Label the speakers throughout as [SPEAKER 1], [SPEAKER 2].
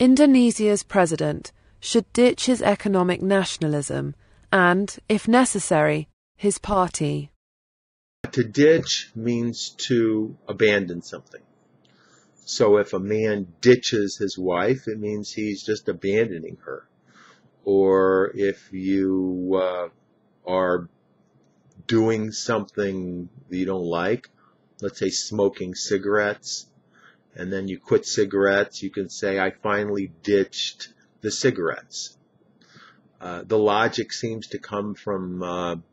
[SPEAKER 1] Indonesia's president should ditch his economic nationalism and, if necessary, his party.
[SPEAKER 2] To ditch means to abandon something. So if a man ditches his wife, it means he's just abandoning her. Or if you are doing something that you don't like, let's say smoking cigarettes, and then you quit cigarettes, you can say, I finally ditched the cigarettes. The logic seems to come from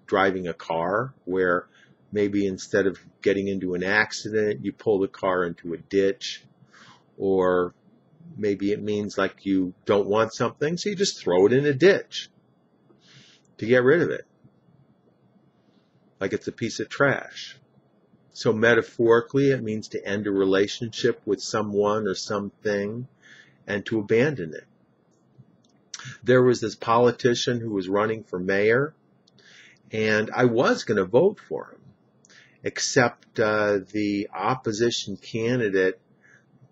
[SPEAKER 2] driving a car, where maybe instead of getting into an accident, you pull the car into a ditch. Or maybe it means like you don't want something, so you just throw it in a ditch to get rid of it, like it's a piece of trash. So metaphorically, it means to end a relationship with someone or something and to abandon it. There was this politician who was running for mayor, and I was going to vote for him, except the opposition candidate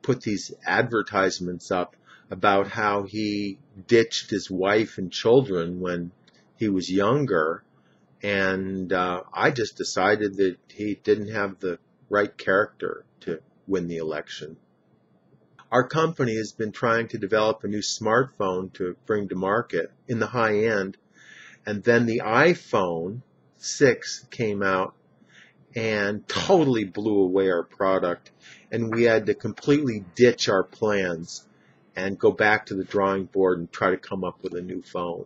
[SPEAKER 2] put these advertisements up about how he ditched his wife and children when he was younger, and I just decided that he didn't have the right character to win the election. Our company has been trying to develop a new smartphone to bring to market in the high end, and then the iPhone 6 came out and totally blew away our product, and we had to completely ditch our plans and go back to the drawing board and try to come up with a new phone.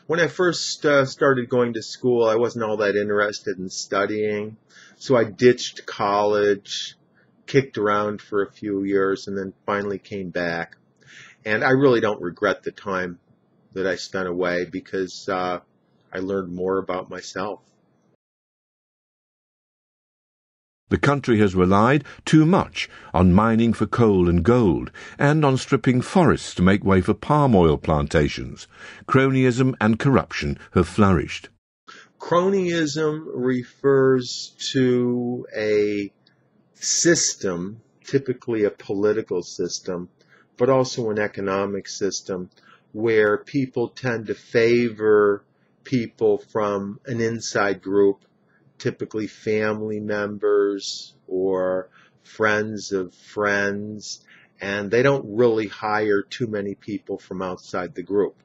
[SPEAKER 2] When I first started going to school, I wasn't all that interested in studying, so I ditched college, kicked around for a few years, and then finally came back. And I really don't regret the time that I spent away, because I learned more about myself.
[SPEAKER 3] The country has relied too much on mining for coal and gold, and on stripping forests to make way for palm oil plantations. Cronyism and corruption have flourished.
[SPEAKER 2] Cronyism refers to a system, typically a political system, but also an economic system, where people tend to favor people from an inside group, typically family members or friends of friends, and they don't really hire too many people from outside the group.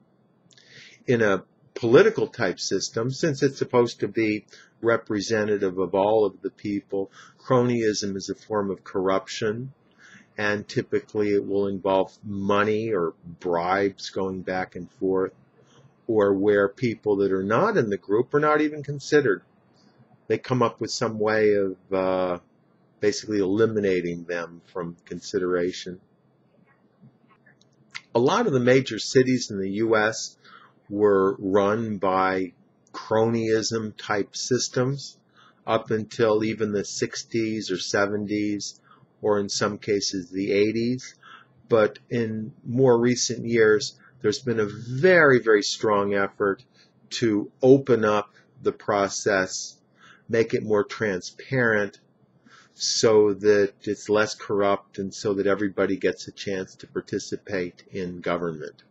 [SPEAKER 2] In a political type system, since it's supposed to be representative of all of the people, cronyism is a form of corruption, and typically it will involve money or bribes going back and forth, or where people that are not in the group are not even considered. They come up with some way of basically eliminating them from consideration. A lot of the major cities in the U.S. were run by cronyism type systems up until even the 60s or 70s, or in some cases the 80s. But in more recent years, there's been a very, very strong effort to open up the process, make it more transparent, so that it's less corrupt and so that everybody gets a chance to participate in government.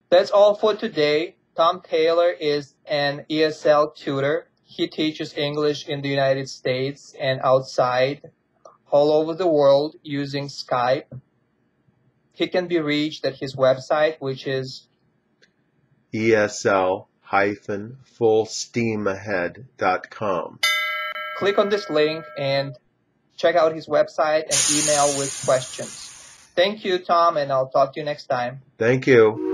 [SPEAKER 4] That's all for today. Tom Taylor is an ESL tutor. He teaches English in the United States and outside, all over the world, using Skype. He can be reached at his website, which is
[SPEAKER 2] ESL-fullsteamahead.com.
[SPEAKER 4] Click on this link and check out his website and email with questions. Thank you, Tom, and I'll talk to you next time.
[SPEAKER 2] Thank you.